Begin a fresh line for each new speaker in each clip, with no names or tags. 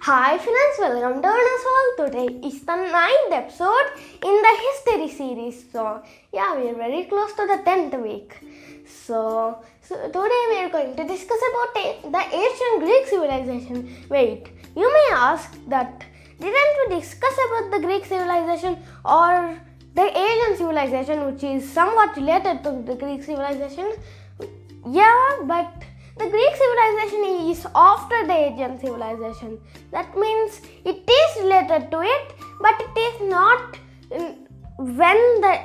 Hi friends, welcome to Arnav's World. Today is the 9th episode in the history series. So we are very close to the 10th week. So today we are going to discuss about the ancient Greek civilization. Wait, you may ask that didn't we discuss about the Greek civilization or the Asian civilization, which is somewhat related to the Greek civilization? Yeah, but the Greek civilization is after the Asian civilization. That means it is related to it, but it is not when the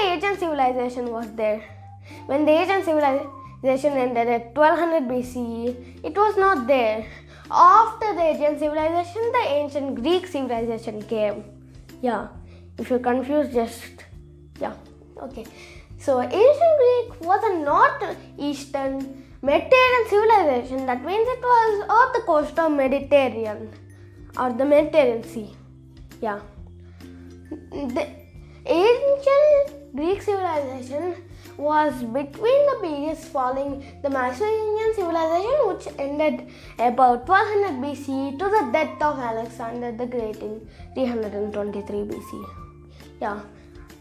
Asian civilization was there. When the Asian civilization ended at 1200 BCE, it was not there. After the Asian civilization, the ancient Greek civilization came. Yeah, if you're confused, okay. So ancient Greek was a northeastern Mediterranean civilization. That means it was off the coast of Mediterranean or the Mediterranean Sea. Yeah. The ancient Greek civilization was between the periods following the Macedonian civilization, which ended about 1200 BC to the death of Alexander the Great in 323 BC. Yeah.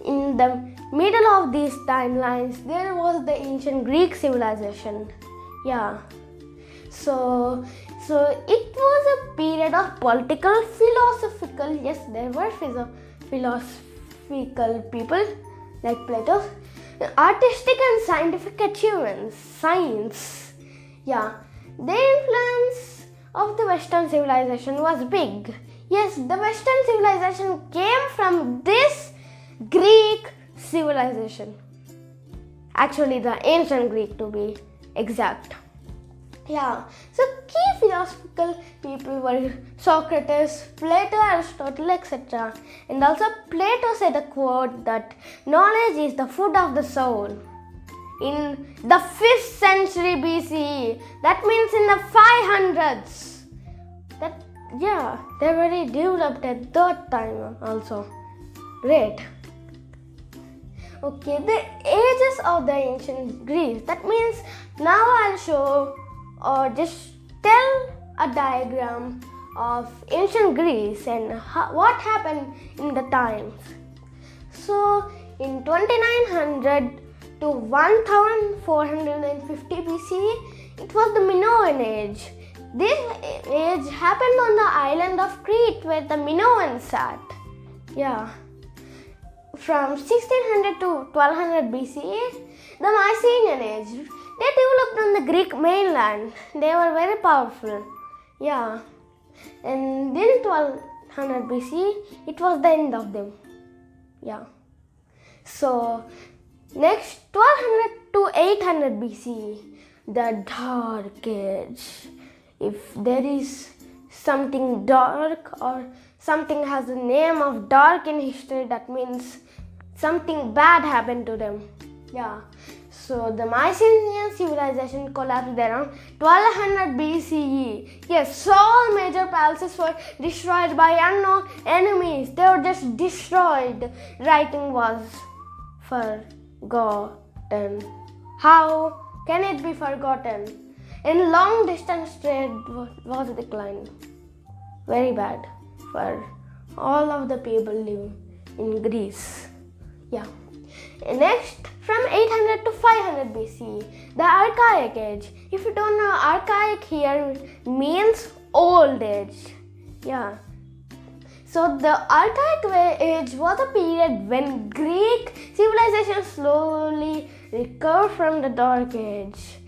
In the middle of these timelines, there was the ancient Greek civilization. Yeah. So it was a period of political, philosophical, yes, there were philosophical people like Plato, artistic and scientific achievements, science. Yeah. The influence of the Western civilization was big. Yes, the Western civilization came from this Greek civilization. Actually, the ancient Greek to be exact. Yeah, so key philosophical people were Socrates, Plato, Aristotle, etc. And also Plato said a quote that knowledge is the food of the soul. In the 5th century BCE, that means in the 500s. They're very developed at that time also. Great. Okay, the ages of the ancient Greece. That means now I'll show or just tell a diagram of ancient Greece and what happened in the times. So in 2900 to 1450 BCE, it was the Minoan age. This age happened on the island of Crete where the Minoans sat. Yeah. From 1600 to 1200 BCE, the Mycenaean age. They developed on the Greek mainland. They were very powerful. Yeah. And then 1200 BCE, it was the end of them. Yeah. So, next 1200 to 800 BCE, the Dark Age. If there is something dark or something has the name of dark in history, that means something bad happened to them. Yeah. So the Mycenaean civilization collapsed around 1200 BCE. Yes, all major palaces were destroyed by unknown enemies. They were just destroyed. Writing was forgotten. How can it be forgotten? And long distance trade was declined. Very bad for all of the people living in Greece. Yeah. Next, from 800 to 500 BCE, the Archaic Age. If you don't know, archaic here means old age. Yeah. So the Archaic Age was a period when Greek civilization slowly recovered from the Dark Age.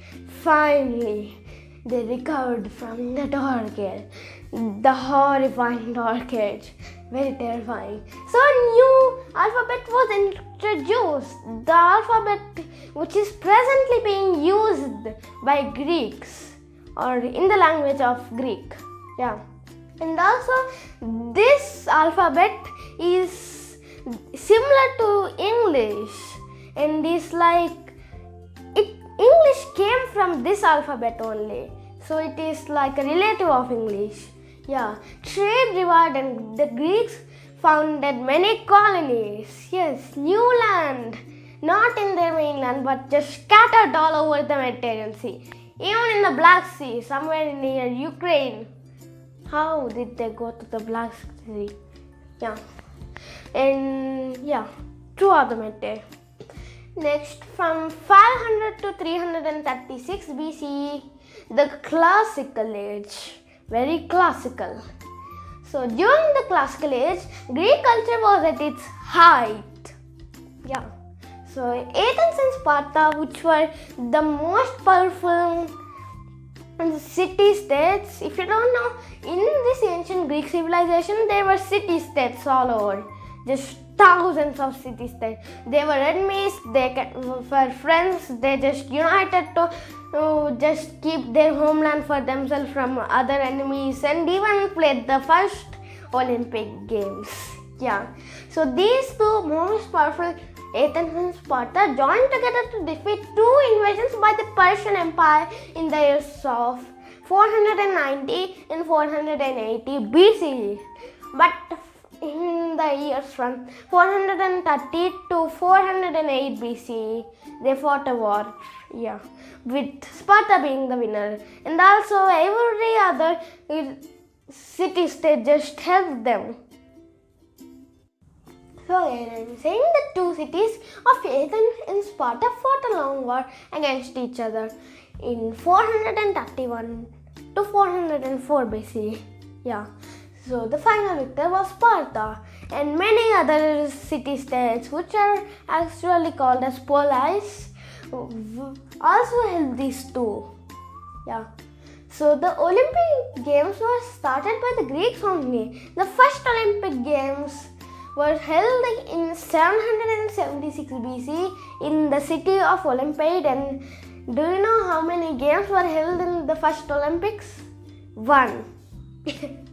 Finally, they recovered from the Dark Age. The horrifying Dark Age. Very terrifying. So a new alphabet was introduced. The alphabet which is presently being used by Greeks or in the language of Greek. Yeah. And also this alphabet is similar to English and is like English came from this alphabet only. So it is like a relative of English. Yeah, trade revived and the Greeks founded many colonies. Yes, new land, not in their mainland but just scattered all over the Mediterranean Sea. Even in the Black Sea, somewhere near Ukraine. how did they go to the Black Sea? Yeah. And yeah, true argument. Next, from 500 to 336 BCE, the classical age. Very classical. So during the classical age, Greek culture was at its height. Yeah. So Athens and Sparta, which were the most powerful city-states. If you don't know, in this ancient Greek civilization, there were city-states all over. Just thousands of city-states. They were enemies, they were friends, they just united to just keep their homeland for themselves from other enemies, and even played the first Olympic Games. Yeah. So these two most powerful, Athens and Sparta, joined together to defeat two invasions by the Persian Empire in the years of 490 and 480 BCE. But in the years from 430 to 408 BCE, they fought a war. Yeah, with Sparta being the winner, and also every other city-state just helped them. So here I am saying the two cities of Athens and Sparta fought a long war against each other in 431 to 404 BC. Yeah. So the final victor was Sparta, and many other city-states, which are actually called as polis, also helped these two. Yeah. So the Olympic Games were started by the Greeks only. The first Olympic Games were held in 776 BC in the city of Olympia. And do you know how many games were held in the first Olympics? One.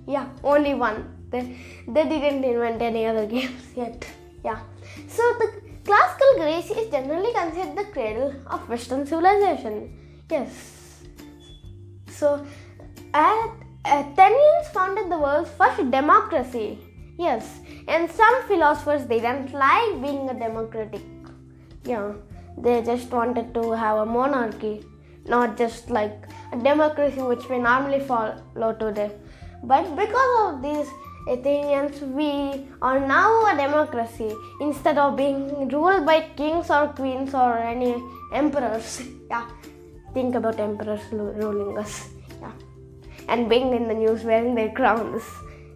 Yeah, only one. They didn't invent any other games yet. Yeah. So the classical Greece is generally considered the cradle of Western civilization. Yes. So Athenians founded the world's first democracy. Yes. And some philosophers didn't like being a democratic. Yeah. They just wanted to have a monarchy, not just like a democracy which we normally follow today. But because of these Athenians, we are now a democracy instead of being ruled by kings or queens or any emperors. Yeah, think about emperors ruling us. Yeah, and being in the news wearing their crowns.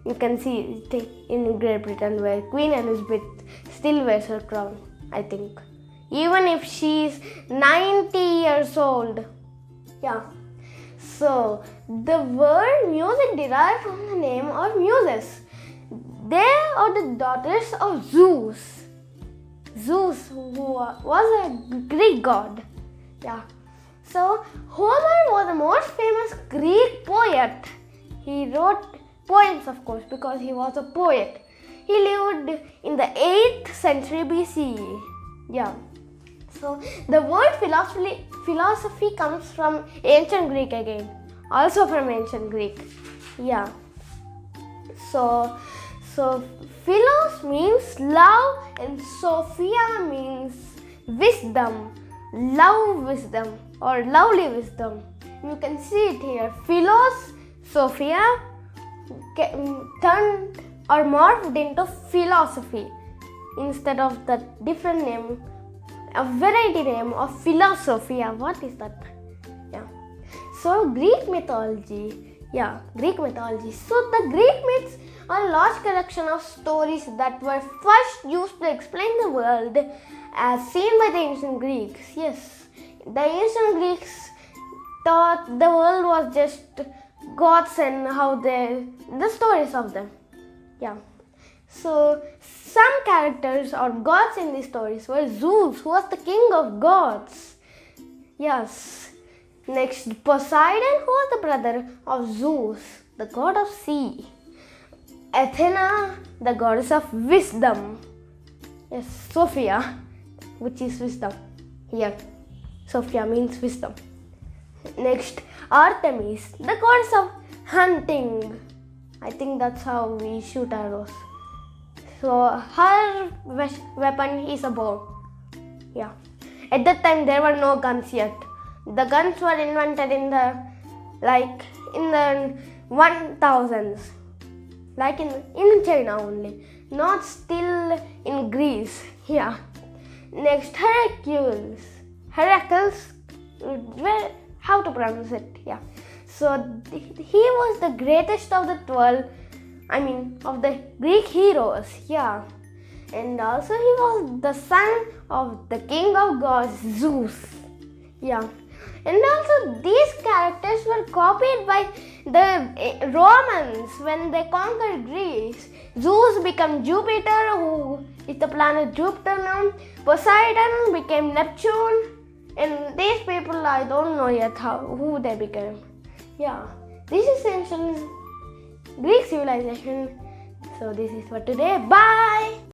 You can see it in Great Britain where Queen Elizabeth still wears her crown, I think. Even if she's 90 years old. Yeah. So, the word music derived from the name of Muses. They are the daughters of Zeus. Zeus, who was a Greek god. Yeah. So, Homer was the most famous Greek poet. He wrote poems, of course, because he was a poet. He lived in the 8th century BCE. Yeah. So, the word philosophy comes from ancient Greek again. Also from ancient Greek. Yeah. So philos means love and Sophia means wisdom. Love wisdom or lovely wisdom. You can see it here. Philos, Sophia turned or morphed into philosophy instead of the different name. A variety name of Philosophia. What is that? Yeah. So Greek mythology. Yeah, Greek mythology. So the Greek myths are a large collection of stories that were first used to explain the world as seen by the ancient Greeks. Yes, the ancient Greeks thought the world was just gods and how the stories of them. Yeah. So, some characters or gods in these stories were Zeus, who was the king of gods. Yes. Next, Poseidon, who was the brother of Zeus, the god of sea. Athena, the goddess of wisdom. Yes, Sophia, which is wisdom. Here, Sophia means wisdom. Next, Artemis, the goddess of hunting. I think that's how we shoot arrows. So her weapon is a bow. Yeah. At that time there were no guns yet. The guns were invented in the 1000s, like in China only, not still in Greece. Yeah. Next, Heracles, how to pronounce it? Yeah. So he was the greatest of the 12, of the Greek heroes. Yeah. And also he was the son of the king of gods, Zeus. Yeah. And also these characters were copied by the Romans when they conquered Greece. Zeus became Jupiter, who is the planet Jupiter now. Poseidon became Neptune. And these people, I don't know yet who they became. Yeah. This is ancient Greek civilization. So this is for today. Bye!